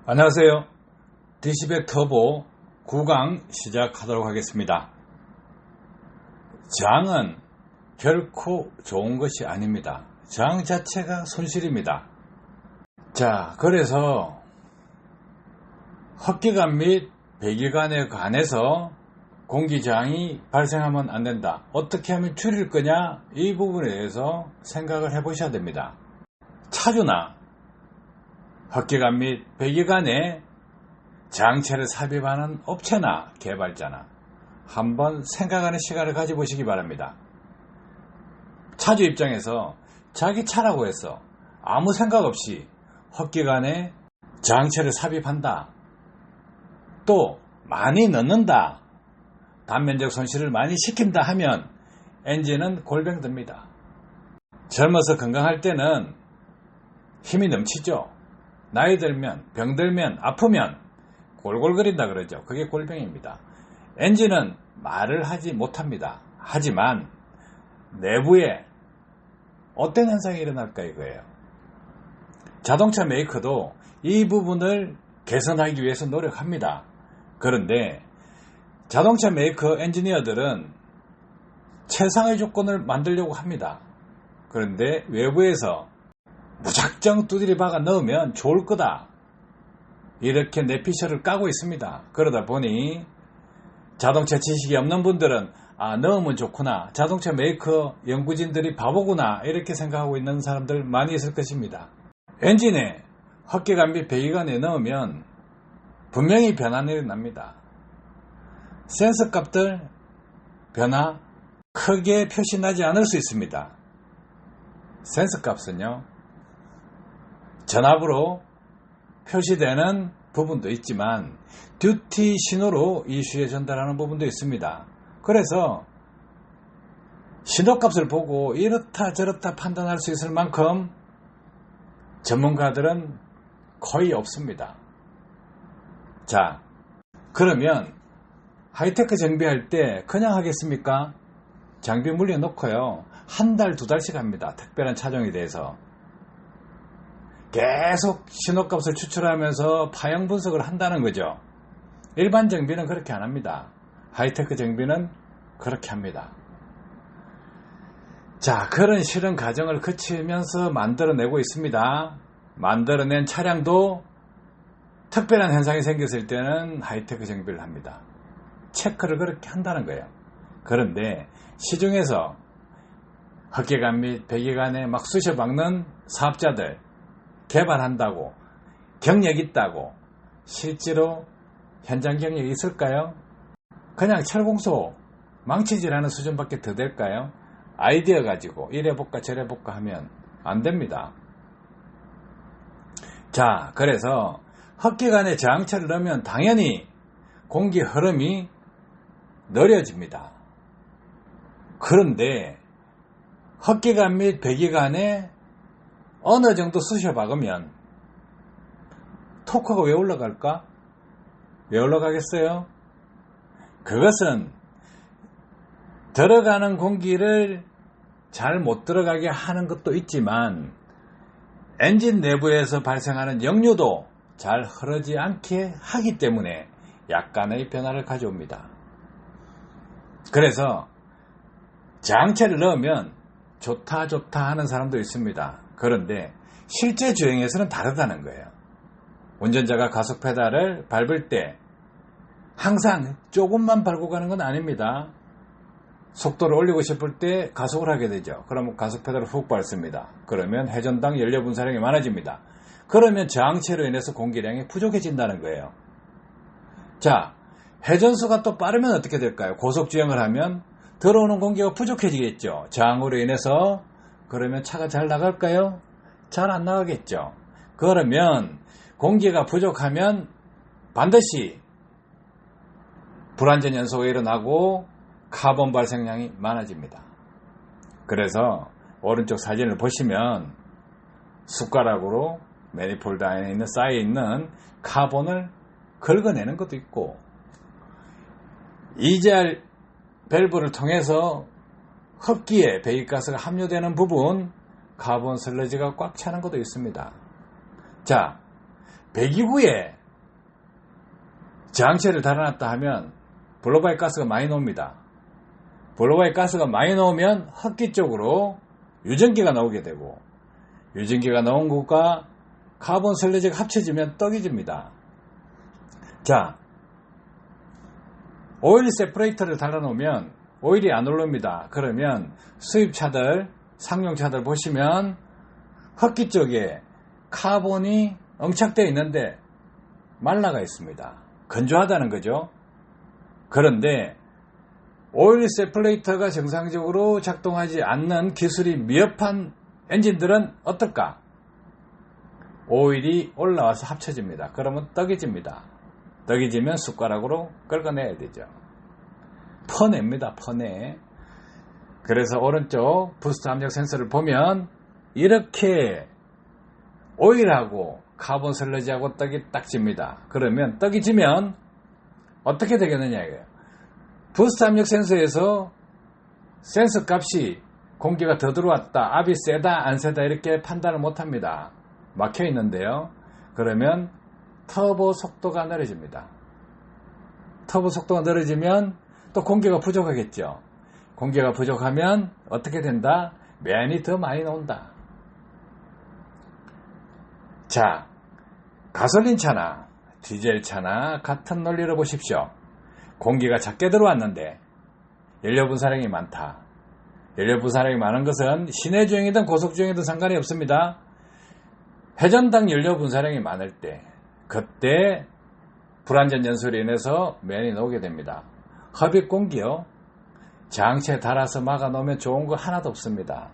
안녕하세요. DC백 터보 9강 시작하도록 하겠습니다. 저항은 결코 좋은 것이 아닙니다. 저항 자체가 손실입니다. 자, 그래서 헛기관 및 배기관에 관해서 공기저항이 발생하면 안 된다. 어떻게 하면 줄일 거냐? 이 부분에 대해서 생각을 해보셔야 됩니다. 차주나 헛기관 및 배기관에 저항체를 삽입하는 업체나 개발자나 한번 생각하는 시간을 가져보시기 바랍니다. 차주 입장에서 자기 차라고 해서 아무 생각 없이 헛기관에 저항체를 삽입한다. 또 많이 넣는다. 단면적 손실을 많이 시킨다 하면 엔진은 골병듭니다. 젊어서 건강할 때는 힘이 넘치죠. 나이 들면, 병들면, 아프면 골골거린다 그러죠. 그게 골병입니다. 엔진은 말을 하지 못합니다. 하지만 내부에 어떤 현상이 일어날까 이거예요. 자동차 메이커도 이 부분을 개선하기 위해서 노력합니다. 그런데 자동차 메이커 엔지니어들은 최상의 조건을 만들려고 합니다. 그런데 외부에서 무작정 두드리 박아 넣으면 좋을 거다. 이렇게 내피셜을 까고 있습니다. 그러다 보니 자동차 지식이 없는 분들은 넣으면 좋구나. 자동차 메이커 연구진들이 바보구나. 이렇게 생각하고 있는 사람들 많이 있을 것입니다. 엔진에 헛기관 및 배기관에 넣으면 분명히 변화는 일어납니다. 센서 값들 변화 크게 표시나지 않을 수 있습니다. 센서 값은요, 전압으로 표시되는 부분도 있지만 듀티 신호로 이슈에 전달하는 부분도 있습니다. 그래서 신호값을 보고 이렇다 저렇다 판단할 수 있을 만큼 전문가들은 거의 없습니다. 자, 그러면 하이테크 정비할 때 그냥 하겠습니까? 장비 물려놓고요, 한 달, 두 달씩 합니다. 특별한 차종에 대해서 계속 신호값을 추출하면서 파형 분석을 한다는 거죠. 일반 정비는 그렇게 안 합니다. 하이테크 정비는 그렇게 합니다. 자, 그런 실험 과정을 거치면서 만들어내고 있습니다. 만들어낸 차량도 특별한 현상이 생겼을 때는 하이테크 정비를 합니다. 체크를 그렇게 한다는 거예요. 그런데 시중에서 헛기관 및 배기관에 막 쑤셔박는 사업자들, 개발한다고 경력 있다고 실제로 현장 경력이 있을까요? 그냥 철공소 망치질하는 수준밖에 더 될까요? 아이디어 가지고 이래볼까 저래볼까 하면 안 됩니다. 자, 그래서 헛기관에 저항체를 넣으면 당연히 공기 흐름이 느려집니다. 그런데 헛기관 및 배기관에 어느 정도 쑤셔 박으면 토크가 왜 올라갈까? 왜 올라가겠어요? 그것은 들어가는 공기를 잘 못 들어가게 하는 것도 있지만 엔진 내부에서 발생하는 역류도 잘 흐르지 않게 하기 때문에 약간의 변화를 가져옵니다. 그래서 저항체를 넣으면 좋다 하는 사람도 있습니다. 그런데 실제 주행에서는 다르다는 거예요. 운전자가 가속 페달을 밟을 때 항상 조금만 밟고 가는 건 아닙니다. 속도를 올리고 싶을 때 가속을 하게 되죠. 그러면 가속 페달을 훅 밟습니다. 그러면 회전당 연료 분사량이 많아집니다. 그러면 저항체로 인해서 공기량이 부족해진다는 거예요. 자, 회전수가 또 빠르면 어떻게 될까요? 고속주행을 하면 들어오는 공기가 부족해지겠죠. 저항으로 인해서. 그러면 차가 잘 나갈까요? 잘 안 나가겠죠. 그러면 공기가 부족하면 반드시 불완전 연소가 일어나고 카본 발생량이 많아집니다. 그래서 오른쪽 사진을 보시면 숟가락으로 매니폴드 안에 있는 쌓여있는 카본을 긁어내는 것도 있고, 이젤 밸브를 통해서 흡기에 배기가스가 함유되는 부분 카본 슬러지가 꽉 차는 것도 있습니다. 자, 배기구에 저항체를 달아놨다 하면 블로바이크 가스가 많이 나옵니다. 블로바이크 가스가 많이 나오면 흡기 쪽으로 유전기가 나오게 되고, 유전기가 나온 것과 카본 슬러지가 합쳐지면 떡이 집니다. 자, 오일 세퍼레이터를 달아놓으면 오일이 안 올라옵니다. 그러면 수입차들, 상용차들 보시면 흡기 쪽에 카본이 응착되어 있는데 말라가 있습니다. 건조하다는 거죠. 그런데 오일 세퍼레이터가 정상적으로 작동하지 않는 기술이 미흡한 엔진들은 어떨까? 오일이 올라와서 합쳐집니다. 그러면 떡이 집니다. 떡이 지면 숟가락으로 긁어내야 되죠. 퍼냅니다. 퍼내. 그래서 오른쪽 부스트 압력 센서를 보면 이렇게 오일하고 카본 슬러지하고 떡이 딱 집니다. 그러면 떡이 지면 어떻게 되겠느냐 이거예요. 부스트 압력 센서에서 센서 값이 공기가 더 들어왔다, 압이 세다 안 세다 이렇게 판단을 못합니다. 막혀 있는데요. 그러면 터보 속도가 느려집니다. 터보 속도가 느려지면 또 공기가 부족하겠죠. 공기가 부족하면 어떻게 된다? 면이 더 많이 나온다. 자, 가솔린 차나 디젤 차나 같은 논리로 보십시오. 공기가 작게 들어왔는데 연료 분사량이 많다. 연료 분사량이 많은 것은 시내 주행이든 고속 주행이든 상관이 없습니다. 회전당 연료 분사량이 많을 때, 그때 불완전 연소로 인해서 면이 나오게 됩니다. 흡입 공기요. 저항체에 달아서 막아 놓으면 좋은 거 하나도 없습니다.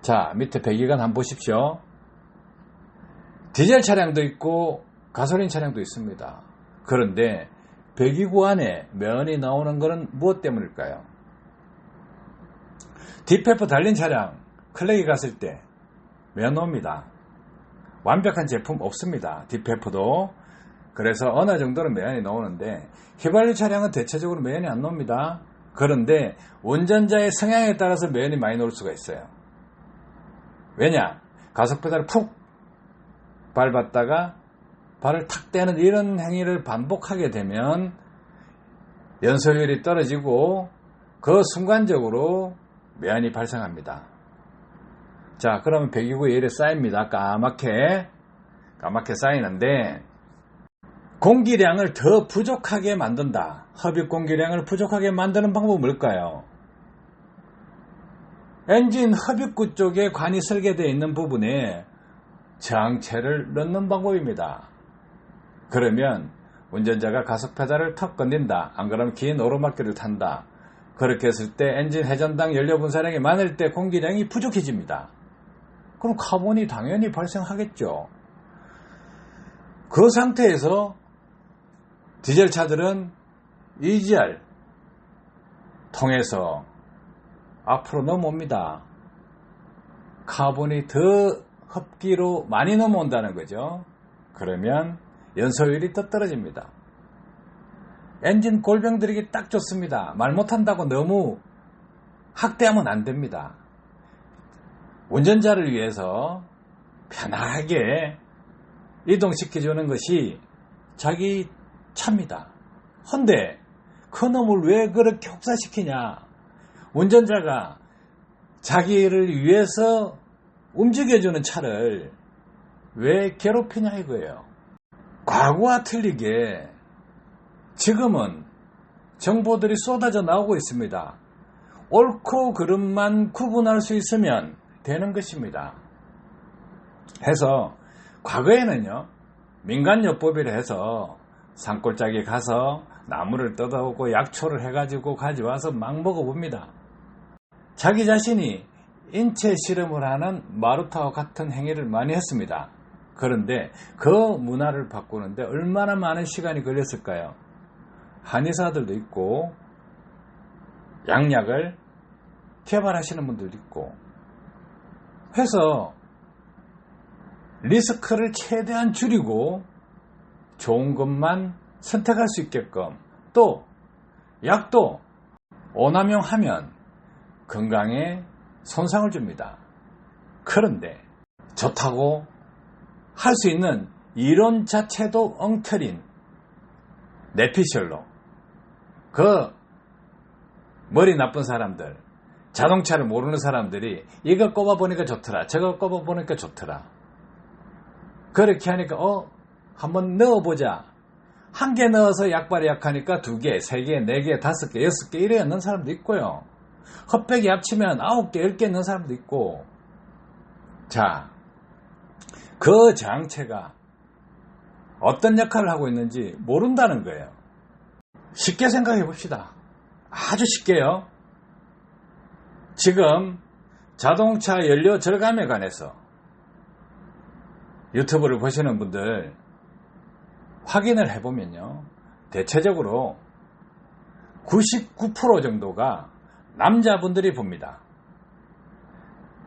자, 밑에 배기관 한번 보십시오. 디젤 차량도 있고 가솔린 차량도 있습니다. 그런데 배기구 안에 면이 나오는 것은 무엇 때문일까요? 디페프 달린 차량 클렉이 갔을 때 면 나옵니다. 완벽한 제품 없습니다. 디페프도. 그래서 어느 정도는 면이 나오는데 휘발유 차량은 대체적으로 면이 안 나옵니다. 그런데 운전자의 성향에 따라서 면이 많이 나올 수가 있어요. 왜냐? 가속 페달을 푹 밟았다가 발을 탁 떼는 이런 행위를 반복하게 되면 연소율이 떨어지고 그 순간적으로 면이 발생합니다. 자, 그러면 배기구에 이래 쌓입니다. 까맣게 쌓이는데 공기량을 더 부족하게 만든다. 흡입 공기량을 부족하게 만드는 방법은 뭘까요? 엔진 흡입구 쪽에 관이 설계되어 있는 부분에 저항체를 넣는 방법입니다. 그러면 운전자가 가속 페달을 턱 건넨다. 안 그러면 긴 오르막길을 탄다. 그렇게 했을 때 엔진 회전당 연료 분사량이 많을 때 공기량이 부족해집니다. 그럼 카본이 당연히 발생하겠죠. 그 상태에서 디젤 차들은 EGR 통해서 앞으로 넘어옵니다. 카본이 더 흡기로 많이 넘어온다는 거죠. 그러면 연소율이 더 떨어집니다. 엔진 골병 들이기 딱 좋습니다. 말 못한다고 너무 학대하면 안 됩니다. 운전자를 위해서 편하게 이동시켜주는 것이 자기 차입니다. 헌데 그 놈을 왜 그렇게 혹사시키냐? 운전자가 자기를 위해서 움직여주는 차를 왜 괴롭히냐 이거예요. 과거와 틀리게 지금은 정보들이 쏟아져 나오고 있습니다. 옳고 그름만 구분할 수 있으면 되는 것입니다. 해서 과거에는요, 민간요법이라 해서 산골짜기에 가서 나무를 뜯어오고 약초를 해가지고 가져와서 막 먹어봅니다. 자기 자신이 인체 실험을 하는 마루타와 같은 행위를 많이 했습니다. 그런데 그 문화를 바꾸는데 얼마나 많은 시간이 걸렸을까요? 한의사들도 있고 양약을 개발하시는 분들도 있고 해서 리스크를 최대한 줄이고 좋은 것만 선택할 수 있게끔, 또 약도 오남용하면 건강에 손상을 줍니다. 그런데 좋다고 할 수 있는 이론 자체도 엉터린 뇌피셜로 그 머리 나쁜 사람들, 자동차를 모르는 사람들이 이거 꼽아보니까 좋더라, 저거 꼽아보니까 좋더라. 그렇게 하니까 한번 넣어보자. 한 개 넣어서 약발이 약하니까 2개, 3개, 4개, 5개, 6개 이래 넣는 사람도 있고요. 헛배기 합치면 9개, 10개 넣는 사람도 있고. 자, 그 장체가 어떤 역할을 하고 있는지 모른다는 거예요. 쉽게 생각해 봅시다. 아주 쉽게요. 지금 자동차 연료 절감에 관해서 유튜브를 보시는 분들 확인을 해보면요, 대체적으로 99% 정도가 남자분들이 봅니다.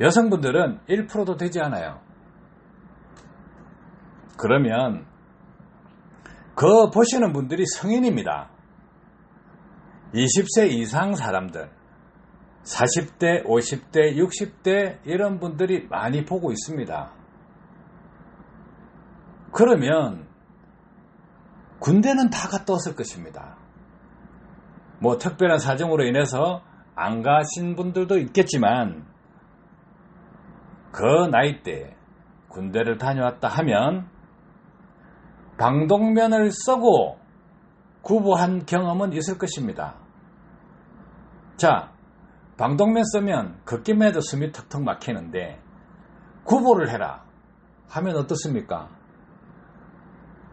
여성분들은 1%도 되지 않아요. 그러면 그 보시는 분들이 성인입니다. 20세 이상 사람들, 40대, 50대, 60대 이런 분들이 많이 보고 있습니다. 그러면 군대는 다 갔다 왔을 것입니다. 뭐 특별한 사정으로 인해서 안 가신 분들도 있겠지만 그 나이대에 군대를 다녀왔다 하면 방독면을 쓰고 구보한 경험은 있을 것입니다. 자, 방독면 쓰면 걷기만 해도 숨이 턱턱 막히는데 구보를 해라 하면 어떻습니까?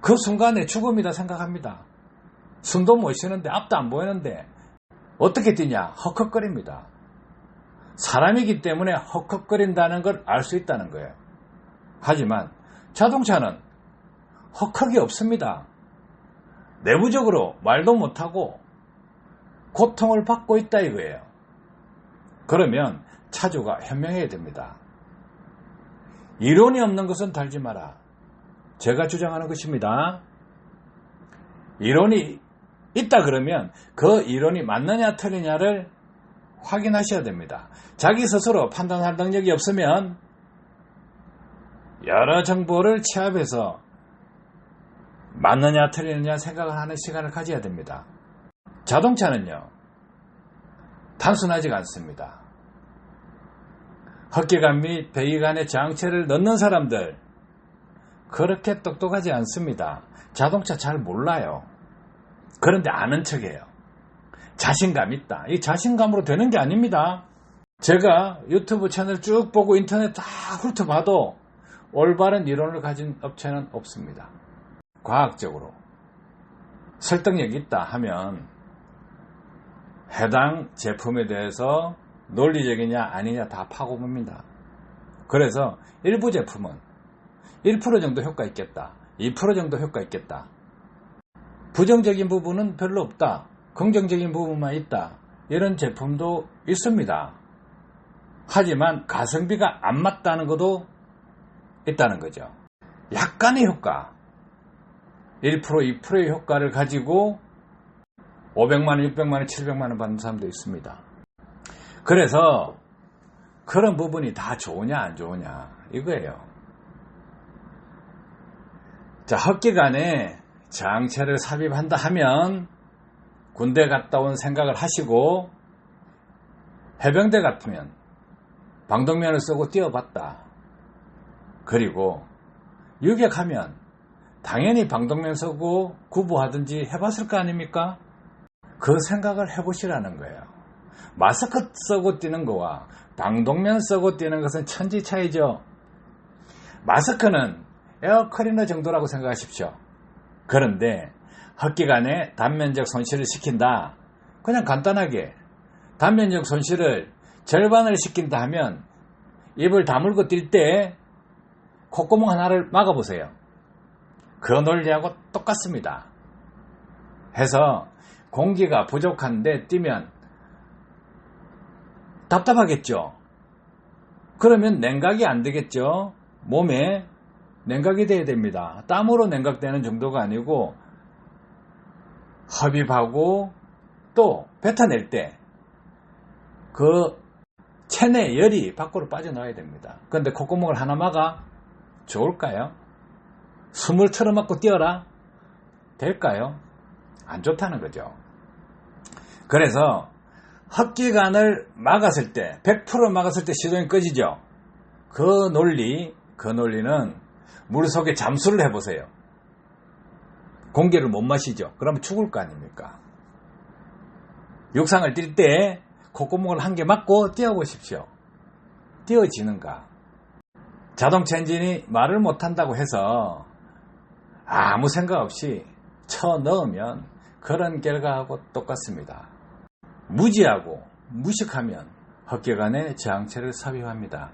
그 순간에 죽음이다 생각합니다. 숨도 못 쉬는데 앞도 안 보이는데 어떻게 뛰냐? 헉헉거립니다. 사람이기 때문에 헉헉거린다는 걸 알 수 있다는 거예요. 하지만 자동차는 헉헉이 없습니다. 내부적으로 말도 못하고 고통을 받고 있다 이거예요. 그러면 차주가 현명해야 됩니다. 이론이 없는 것은 달지 마라. 제가 주장하는 것입니다. 이론이 있다 그러면 그 이론이 맞느냐 틀리냐를 확인하셔야 됩니다. 자기 스스로 판단할 능력이 없으면 여러 정보를 취합해서 맞느냐 틀리느냐 생각을 하는 시간을 가져야 됩니다. 자동차는요, 단순하지가 않습니다. 헛기관 및 배기관에 장치를 넣는 사람들 그렇게 똑똑하지 않습니다. 자동차 잘 몰라요. 그런데 아는 척해요. 자신감 있다. 이 자신감으로 되는 게 아닙니다. 제가 유튜브 채널 쭉 보고 인터넷 다 훑어봐도 올바른 이론을 가진 업체는 없습니다. 과학적으로 설득력이 있다 하면 해당 제품에 대해서 논리적이냐 아니냐 다 파고봅니다. 그래서 일부 제품은 1% 정도 효과 있겠다, 2% 정도 효과 있겠다, 부정적인 부분은 별로 없다, 긍정적인 부분만 있다, 이런 제품도 있습니다. 하지만 가성비가 안 맞다는 것도 있다는 거죠. 약간의 효과, 1%, 2%의 효과를 가지고 500만원, 600만원, 700만원 받는 사람도 있습니다. 그래서 그런 부분이 다 좋으냐 안 좋으냐 이거예요. 자, 헛기간에 장체를 삽입한다 하면 군대 갔다 온 생각을 하시고, 해병대 같으면 방독면을 쓰고 뛰어봤다. 그리고 유격하면 당연히 방독면 쓰고 구보하든지 해봤을 거 아닙니까? 그 생각을 해보시라는 거예요. 마스크 쓰고 뛰는 거와 방독면 쓰고 뛰는 것은 천지 차이죠. 마스크는 에어클리너 정도라고 생각하십시오. 그런데 헛기간에 단면적 손실을 시킨다. 그냥 간단하게 단면적 손실을 절반을 시킨다 하면 입을 다물고 뛸 때 콧구멍 하나를 막아보세요. 그 논리하고 똑같습니다. 해서 공기가 부족한데 뛰면 답답하겠죠. 그러면 냉각이 안 되겠죠. 몸에 냉각이 돼야 됩니다. 땀으로 냉각되는 정도가 아니고 흡입하고 또 뱉어낼 때 그 체내 열이 밖으로 빠져나와야 됩니다. 그런데 콧구멍을 하나 막아 좋을까요? 숨을 틀어막고 뛰어라 될까요? 안 좋다는 거죠. 그래서 헛기관을 막았을 때, 100% 막았을 때 시동이 꺼지죠. 그 논리는 물속에 잠수를 해보세요. 공기를 못 마시죠. 그러면 죽을 거 아닙니까? 육상을 뛸 때 콧구멍을 한 개 막고 뛰어보십시오. 뛰어지는가? 자동차 엔진이 말을 못한다고 해서 아무 생각 없이 쳐 넣으면 그런 결과하고 똑같습니다. 무지하고 무식하면 헛기관에 저항체를 삽입합니다.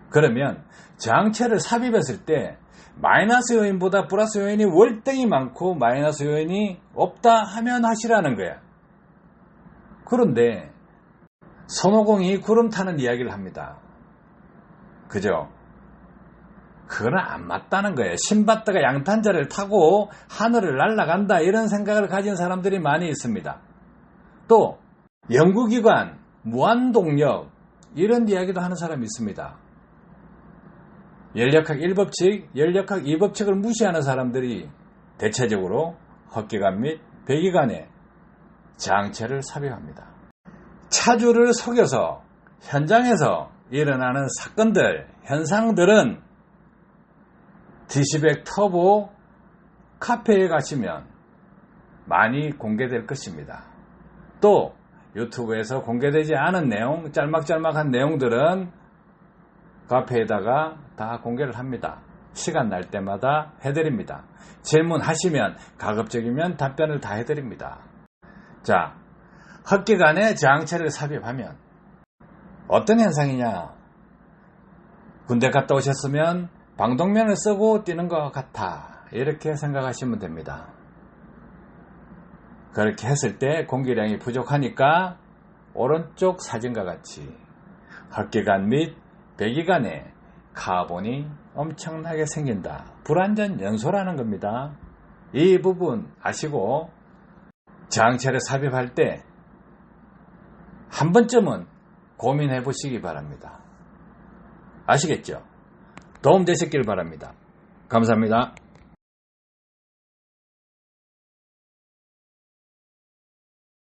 그러면 저항체를 삽입했을 때 마이너스 요인보다 플러스 요인이 월등히 많고 마이너스 요인이 없다 하면 하시라는 거야. 그런데 손오공이 구름 타는 이야기를 합니다. 그죠? 그건 안 맞다는 거예요. 신밧드가 양탄자를 타고 하늘을 날아간다 이런 생각을 가진 사람들이 많이 있습니다. 또 연구기관, 무한동력 이런 이야기도 하는 사람이 있습니다. 연력학 1법칙, 연력학 2법칙을 무시하는 사람들이 대체적으로 헛기관 및 배기관에 저항체를 삽입합니다. 차주를 속여서 현장에서 일어나는 사건들, 현상들은 디시백 터보 카페에 가시면 많이 공개될 것입니다. 또 유튜브에서 공개되지 않은 내용, 짤막짤막한 내용들은 카페에다가 다 공개를 합니다. 시간 날 때마다 해드립니다. 질문하시면 가급적이면 답변을 다 해드립니다. 자, 헛기관에 저항체를 삽입하면 어떤 현상이냐? 군대 갔다 오셨으면 방독면을 쓰고 뛰는 것 같아. 이렇게 생각하시면 됩니다. 그렇게 했을 때 공기량이 부족하니까 오른쪽 사진과 같이 헛기관 및 배기관에 카본이 엄청나게 생긴다. 불완전 연소라는 겁니다. 이 부분 아시고 저항체를 삽입할 때 한 번쯤은 고민해 보시기 바랍니다. 아시겠죠? 도움 되셨길 바랍니다. 감사합니다.